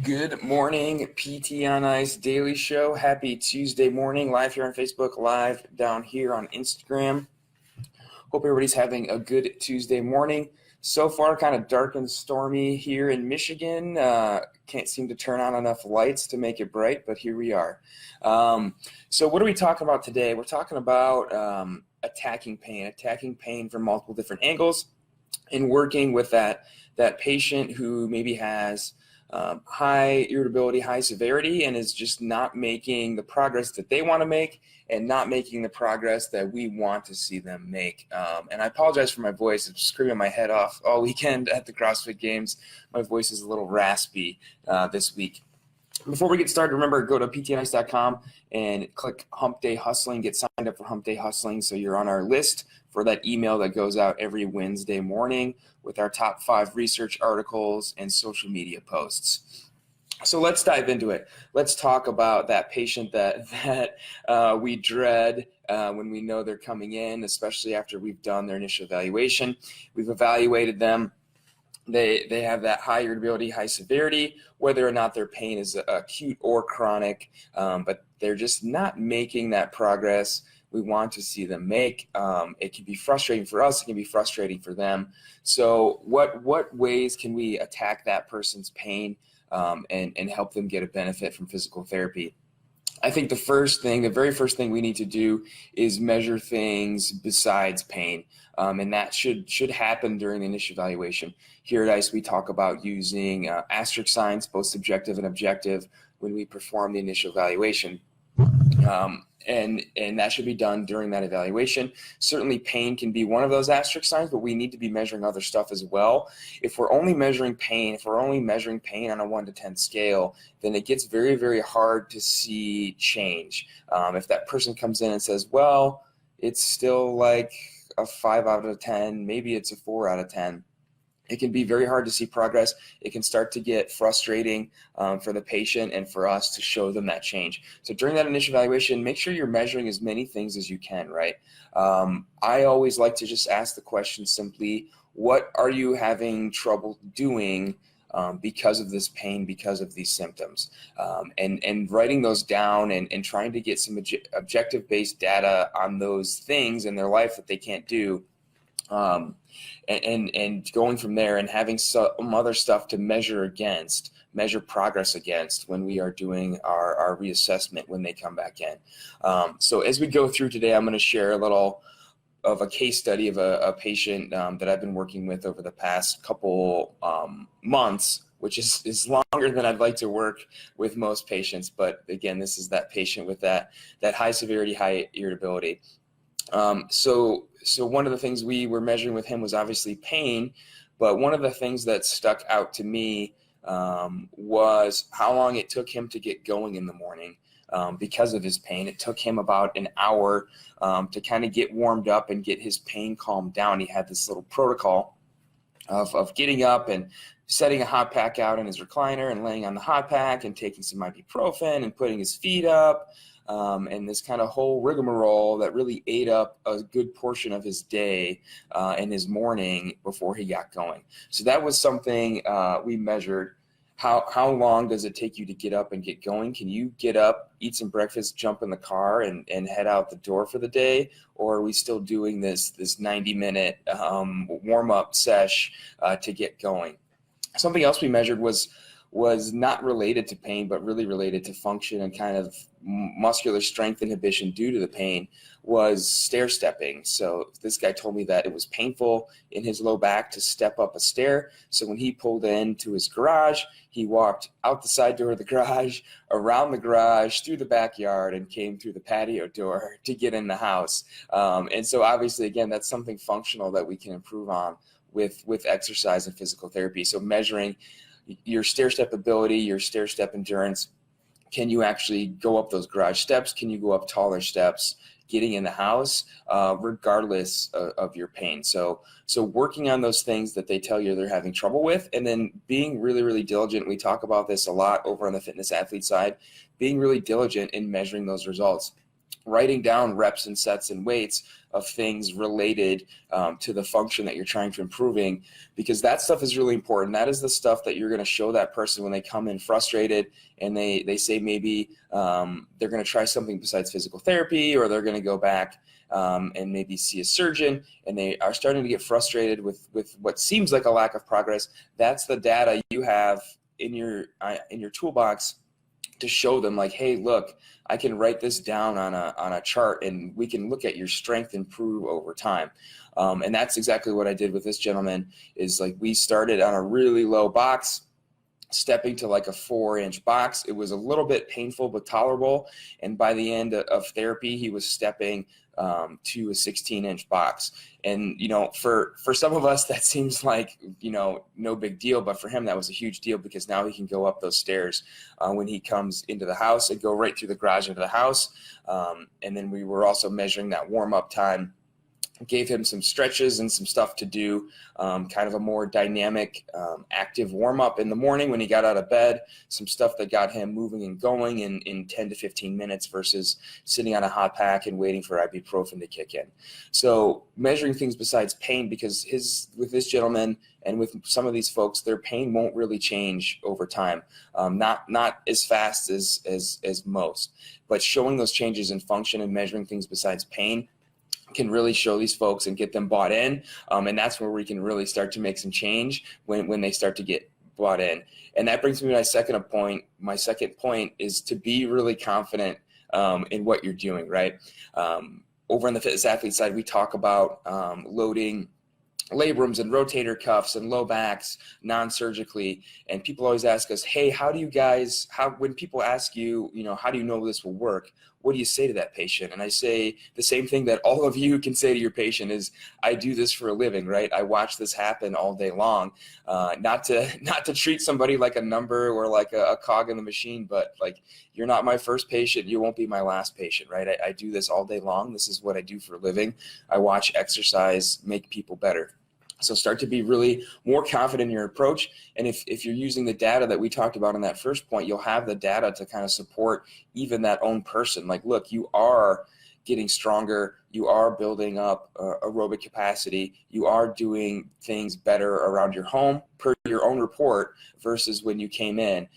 Good morning, PT on Ice Daily Show. Happy Tuesday morning, live here on Facebook, live down here on Instagram. Hope everybody's having a good Tuesday morning. So far, kind of dark and stormy here in Michigan. Can't seem to turn on enough lights to make it bright, but here we are. So what are we talking about today? We're talking about attacking pain from multiple different angles, and working with that patient who maybe has high irritability, high severity, and is just not making the progress that they want to make and not making the progress that we want to see them make. And I apologize for my voice. I'm screaming my head off all weekend at the CrossFit Games. My voice is a little raspy this week. Before we get started, remember, go to ptnice.com and click Hump Day Hustling. Get signed up for Hump Day Hustling so you're on our list for that email that goes out every Wednesday morning with our top 5 research articles and social media posts. So let's dive into it. Let's talk about that patient that we dread when we know they're coming in, especially after we've done their initial evaluation. We've evaluated them. They have that high irritability, high severity, whether or not their pain is acute or chronic, but they're just not making that progress we want to see them make. It can be frustrating for us. It can be frustrating for them. So what ways can we attack that person's pain and help them get a benefit from physical therapy? I think the very first thing we need to do is measure things besides pain, and that should happen during the initial evaluation. Here at ICE, we talk about using asterisk signs, both subjective and objective, when we perform the initial evaluation. And that should be done during that evaluation. Certainly pain can be one of those asterisk signs, but we need to be measuring other stuff as well. If we're only measuring pain on a 1 to 10 scale, then it gets very, very hard to see change. If that person comes in and says, well, it's still like a 5 out of 10, maybe it's a 4 out of 10. It can be very hard to see progress. It can start to get frustrating for the patient and for us to show them that change. So during that initial evaluation, make sure you're measuring as many things as you can, right? I always like to just ask the question simply, what are you having trouble doing because of this pain, because of these symptoms? And writing those down and trying to get some objective-based data on those things in their life that they can't do. And going from there and having some other stuff to measure progress against when we are doing our reassessment when they come back in. So as we go through today, I'm going to share a little of a case study of a patient that I've been working with over the past couple months, which is longer than I'd like to work with most patients. But again, this is that patient with that high severity, high irritability. So one of the things we were measuring with him was obviously pain, but one of the things that stuck out to me was how long it took him to get going in the morning because of his pain. It took him about an hour to kind of get warmed up and get his pain calmed down. He had this little protocol of getting up and setting a hot pack out in his recliner and laying on the hot pack and taking some ibuprofen and putting his feet up. And this kind of whole rigmarole that really ate up a good portion of his day and his morning before he got going. So that was something we measured. How long does it take you to get up and get going? Can you get up, eat some breakfast, jump in the car, and head out the door for the day? Or are we still doing this 90-minute warm-up sesh to get going? Something else we measured was not related to pain, but really related to function and kind of muscular strength inhibition due to the pain, was stair stepping. So this guy told me that it was painful in his low back to step up a stair. So when he pulled into his garage, he walked out the side door of the garage, around the garage, through the backyard, and came through the patio door to get in the house. And so obviously, again, that's something functional that we can improve on with exercise and physical therapy. So measuring your stair step ability, your stair step endurance. Can you actually go up those garage steps? Can you go up taller steps getting in the house, regardless of your pain? So working on those things that they tell you they're having trouble with, and then being really, really diligent. We talk about this a lot over on the fitness athlete side, being really diligent in measuring those results. writing down reps and sets and weights of things related to the function that you're trying to improving, because that stuff is really important. That is the stuff that you're going to show that person when they come in frustrated and they say maybe they're going to try something besides physical therapy, or they're going to go back and maybe see a surgeon, and they are starting to get frustrated with what seems like a lack of progress. That's the data you have in your toolbox to show them, like, hey, look, I can write this down on a chart, and we can look at your strength improve over time. And that's exactly what I did with this gentleman. Is like, we started on a really low box, stepping to like a 4-inch box. It was a little bit painful but tolerable, and by the end of therapy he was stepping to a 16-inch box. And for some of us that seems like no big deal, but for him that was a huge deal, because now he can go up those stairs when he comes into the house and go right through the garage into the house. And then we were also measuring that warm-up time, gave him some stretches and some stuff to do, kind of a more dynamic, active warm-up in the morning when he got out of bed, some stuff that got him moving and going in 10 to 15 minutes versus sitting on a hot pack and waiting for ibuprofen to kick in. So measuring things besides pain, because with this gentleman and with some of these folks, their pain won't really change over time, not as fast as most, but showing those changes in function and measuring things besides pain can really show these folks and get them bought in. And that's where we can really start to make some change when they start to get bought in. And that brings me to my second point. My second point is to be really confident in what you're doing, right? Over on the fitness athlete side, we talk about loading labrums and rotator cuffs and low backs non-surgically, and people always ask us, hey, when people ask you, how do you know this will work, what do you say to that patient? And I say the same thing that all of you can say to your patient is, I do this for a living, right? I watch this happen all day long. Not to treat somebody like a number or like a cog in the machine, but like, you're not my first patient, you won't be my last patient, right? I do this all day long. This is what I do for a living. I watch exercise make people better. So start to be really more confident in your approach. And if you're using the data that we talked about in that first point, you'll have the data to kind of support even that own person. Like, look, you are getting stronger, you are building up aerobic capacity, you are doing things better around your home per your own report versus when you came in,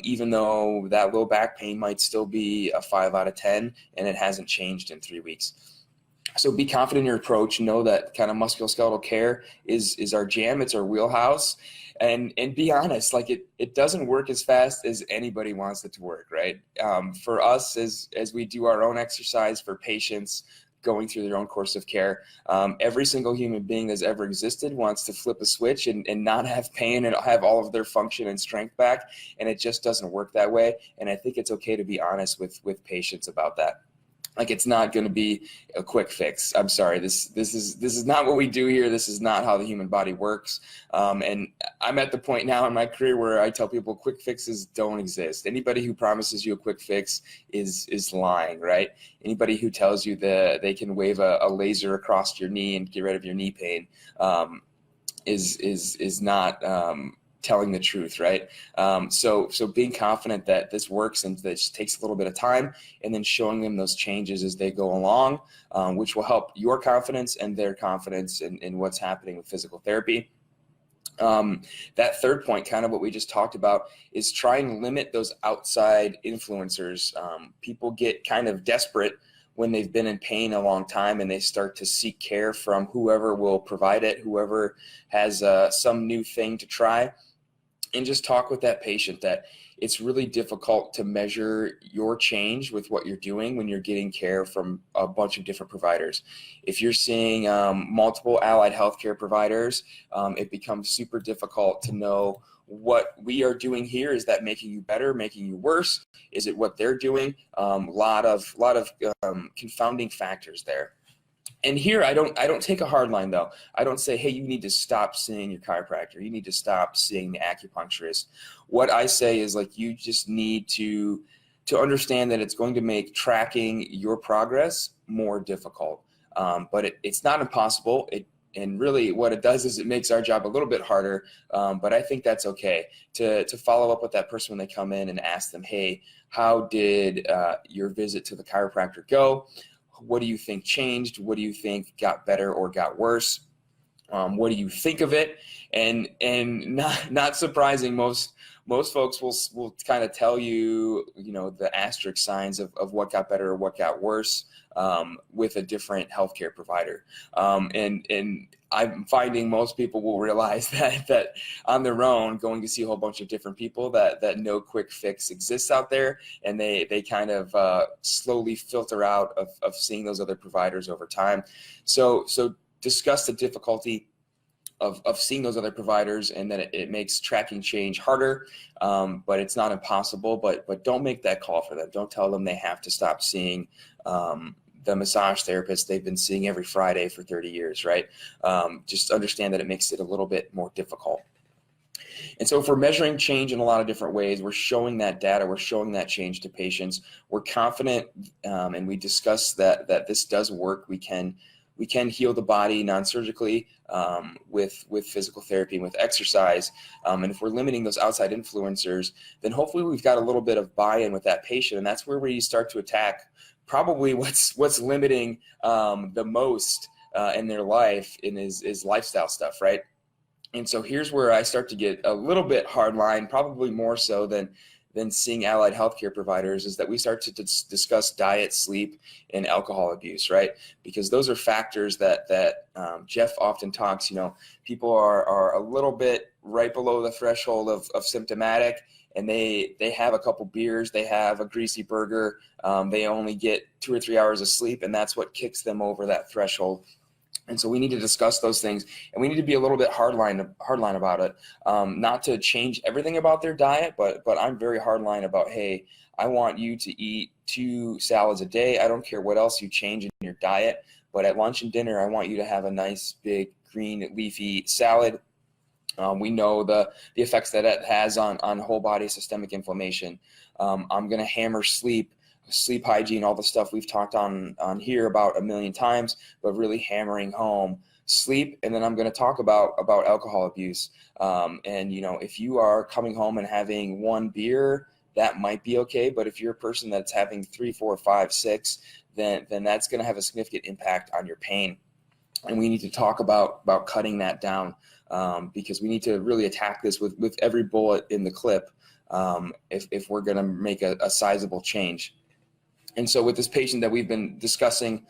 even though that low back pain might still be a 5 out of 10 and it hasn't changed in 3 weeks. So be confident in your approach. Know that kind of musculoskeletal care is our jam. It's our wheelhouse. And be honest, like it doesn't work as fast as anybody wants it to work, right? For us, as we do our own exercise for patients going through their own course of care, every single human being that's ever existed wants to flip a switch and not have pain and have all of their function and strength back. And it just doesn't work that way. And I think it's okay to be honest with patients about that. Like, it's not going to be a quick fix. I'm sorry. This is not what we do here. This is not how the human body works. And I'm at the point now in my career where I tell people quick fixes don't exist. Anybody who promises you a quick fix is lying, right? Anybody who tells you that they can wave a laser across your knee and get rid of your knee pain is not telling the truth, right? So being confident that this works and that it just takes a little bit of time, and then showing them those changes as they go along, which will help your confidence and their confidence in what's happening with physical therapy. That third point, kind of what we just talked about, is try and limit those outside influencers. People get kind of desperate when they've been in pain a long time and they start to seek care from whoever will provide it, whoever has some new thing to try. And just talk with that patient that it's really difficult to measure your change with what you're doing when you're getting care from a bunch of different providers. If you're seeing multiple allied healthcare providers, it becomes super difficult to know what we are doing here. Is that making you better, making you worse? Is it what they're doing? Lot of confounding factors there. And here I don't take a hard line though. I don't say, hey, you need to stop seeing your chiropractor. You need to stop seeing the acupuncturist. What I say is, like, you just need to understand that it's going to make tracking your progress more difficult. But it's not impossible. and really what it does is it makes our job a little bit harder, but I think that's okay to follow up with that person when they come in and ask them, hey, how did your visit to the chiropractor go? What do you think changed? What do you think got better or got worse? What do you think of it? And not surprising, most folks will kind of tell you, the asterisk signs of what got better or what got worse with a different healthcare provider. And I'm finding most people will realize that on their own, going to see a whole bunch of different people, that no quick fix exists out there, and they kind of slowly filter out of seeing those other providers over time. So discuss the difficulty of seeing those other providers, and that it makes tracking change harder, but it's not impossible. But don't make that call for them. Don't tell them they have to stop seeing the massage therapist they've been seeing every Friday for 30 years, right? Just understand that it makes it a little bit more difficult. And so if we're measuring change in a lot of different ways, we're showing that data, we're showing that change to patients, we're confident, and we discuss that this does work. We can heal the body non-surgically with physical therapy and with exercise. And if we're limiting those outside influencers, then hopefully we've got a little bit of buy-in with that patient. And that's where we start to attack probably what's limiting the most in their life is lifestyle stuff, right? And so here's where I start to get a little bit hardline, probably more so than seeing allied healthcare providers, is that we start to discuss diet, sleep, and alcohol abuse, right? Because those are factors that Jeff often talks, people are a little bit right below the threshold of symptomatic, and they have a couple beers, they have a greasy burger, they only get 2 or 3 hours of sleep, and that's what kicks them over that threshold. And so we need to discuss those things, and we need to be a little bit hardline about it. Not to change everything about their diet, but I'm very hardline about, hey, I want you to eat 2 salads a day. I don't care what else you change in your diet, but at lunch and dinner, I want you to have a nice big green leafy salad. We know the effects that it has on whole body systemic inflammation. I'm going to hammer sleep hygiene, all the stuff we've talked on here about a million times, but really hammering home sleep. And then I'm going to talk about alcohol abuse. And if you are coming home and having 1 beer, that might be okay. But if you're a person that's having 3, 4, 5, 6, then that's going to have a significant impact on your pain. And we need to talk about cutting that down, because we need to really attack this with every bullet in the clip if we're going to make a sizable change. And so with this patient that we've been discussing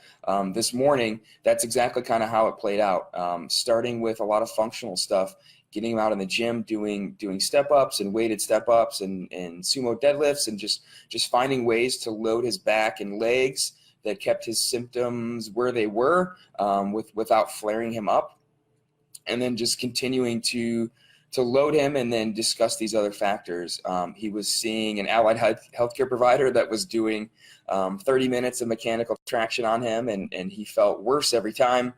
this morning, that's exactly kind of how it played out. Starting with a lot of functional stuff, getting him out in the gym, doing step-ups and weighted step-ups and sumo deadlifts, and just finding ways to load his back and legs that kept his symptoms where they were without flaring him up. And then just continuing to load him and then discuss these other factors. He was seeing an allied healthcare provider that was doing 30 minutes of mechanical traction on him, and he felt worse every time.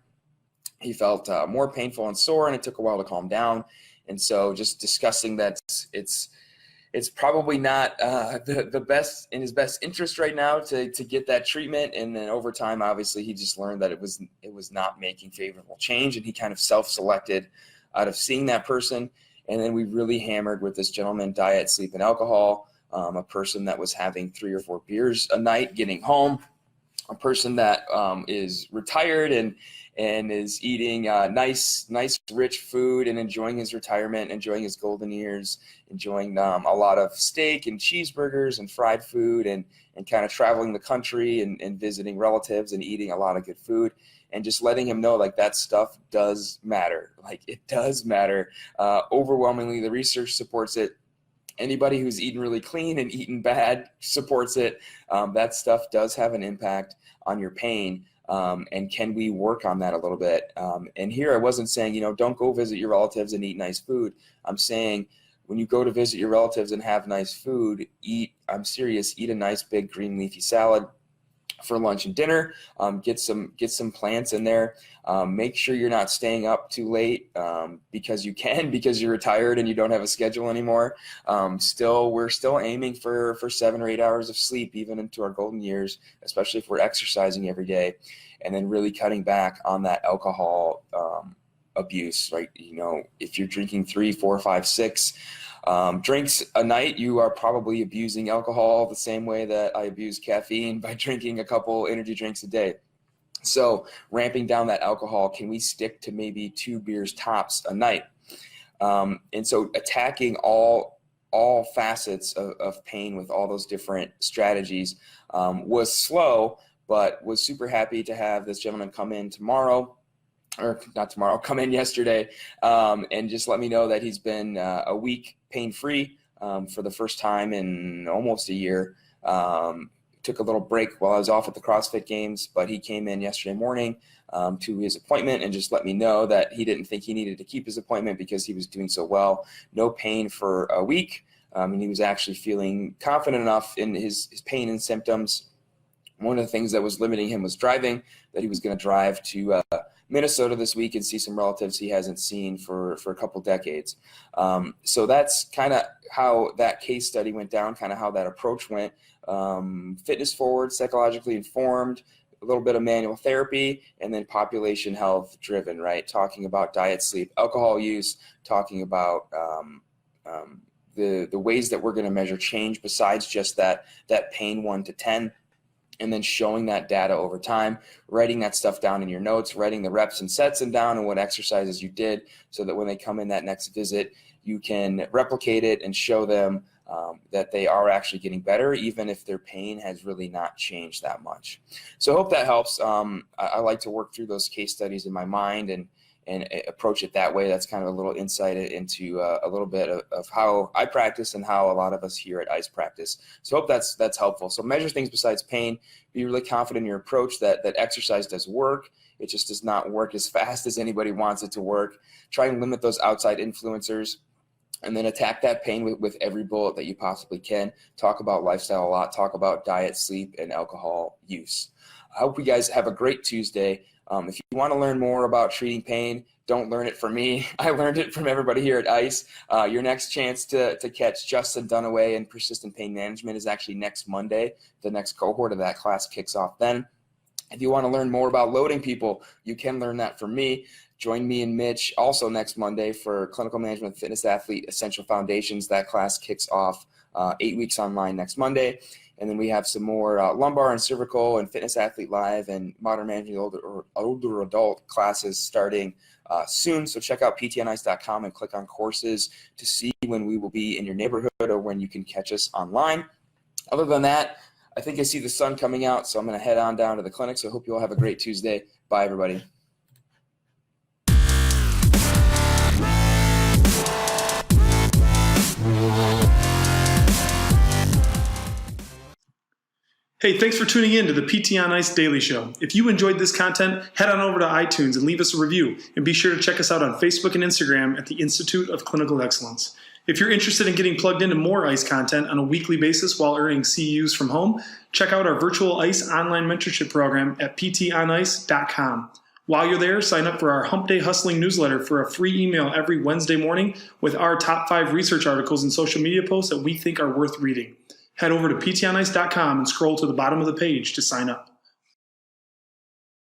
He felt more painful and sore, and it took a while to calm down. And so just discussing that it's probably not the best in his best interest right now to get that treatment. And then over time, obviously, he just learned that it was not making favorable change, and he kind of self-selected out of seeing that person. And then we really hammered with this gentleman diet, sleep, and alcohol, a person that was having 3 or 4 beers a night getting home, a person that is retired and is eating nice, rich food and enjoying his retirement, enjoying his golden years, enjoying a lot of steak and cheeseburgers and fried food, and kind of traveling the country and visiting relatives and eating a lot of good food. And just letting him know, like, that stuff does matter. Like, it does matter. Overwhelmingly, the research supports it. Anybody who's eaten really clean and eaten bad supports it. That stuff does have an impact on your pain. And can we work on that a little bit? And here I wasn't saying, don't go visit your relatives and eat nice food. I'm saying when you go to visit your relatives and have nice food, I'm serious, eat a nice big green leafy salad. for lunch and dinner. Get some plants in there. Make sure you're not staying up too late because you're retired and you don't have a schedule anymore. We're still aiming for 7 or 8 hours of sleep, even into our golden years, especially if we're exercising every day, and then really cutting back on that alcohol abuse, right? If you're drinking 3, 4, 5, 6 drinks a night, you are probably abusing alcohol the same way that I abuse caffeine by drinking a couple energy drinks a day. So ramping down that alcohol, can we stick to maybe 2 beers tops a night? And so attacking all facets of pain with all those different strategies was slow, but was super happy to have this gentleman come in come in yesterday and just let me know that he's been a week pain-free for the first time in almost a year. Took a little break while I was off at the CrossFit Games, but he came in yesterday morning to his appointment and just let me know that he didn't think he needed to keep his appointment because he was doing so well. No pain for a week, and he was actually feeling confident enough in his pain and symptoms. One of the things that was limiting him was driving, that he was going to drive to Minnesota this week and see some relatives he hasn't seen for a couple decades. So that's kind of how that case study went down, kind of how that approach went. Fitness forward, psychologically informed, a little bit of manual therapy, and then population health driven, right? Talking about diet, sleep, alcohol use, talking about the ways that we're going to measure change besides just that pain 1 to 10. And then showing that data over time, writing that stuff down in your notes, writing the reps and sets and down and what exercises you did so that when they come in that next visit, you can replicate it and show them that they are actually getting better, even if their pain has really not changed that much. So I hope that helps. I like to work through those case studies in my mind and approach it that way. That's kind of a little insight into a little bit of how I practice and how a lot of us here at ICE practice. So I hope that's helpful. So measure things besides pain. Be really confident in your approach that exercise does work. It just does not work as fast as anybody wants it to work. Try and limit those outside influencers, and then attack that pain with every bullet that you possibly can. Talk about lifestyle a lot. Talk about diet, sleep, and alcohol use. I hope you guys have a great Tuesday. If you want to learn more about treating pain, don't learn it from me. I learned it from everybody here at ICE. Your next chance to catch Justin Dunaway in persistent pain management is actually next Monday. The next cohort of that class kicks off then. If you want to learn more about loading people, you can learn that from me. Join me and Mitch also next Monday for Clinical Management Fitness Athlete Essential Foundations. That class kicks off 8 weeks online next Monday. And then we have some more lumbar and cervical and fitness athlete live and modern managing older adult classes starting soon. So check out ptnice.com and click on courses to see when we will be in your neighborhood or when you can catch us online. Other than that, I think I see the sun coming out, so I'm going to head on down to the clinic. So I hope you all have a great Tuesday. Bye, everybody. Hey, thanks for tuning in to the PT on Ice Daily Show. If you enjoyed this content, head on over to iTunes and leave us a review. And be sure to check us out on Facebook and Instagram at the Institute of Clinical Excellence. If you're interested in getting plugged into more ICE content on a weekly basis while earning CEUs from home, check out our virtual ICE online mentorship program at ptonice.com. While you're there, sign up for our Hump Day Hustling newsletter for a free email every Wednesday morning with our top 5 research articles and social media posts that we think are worth reading. Head over to ptonice.com and scroll to the bottom of the page to sign up.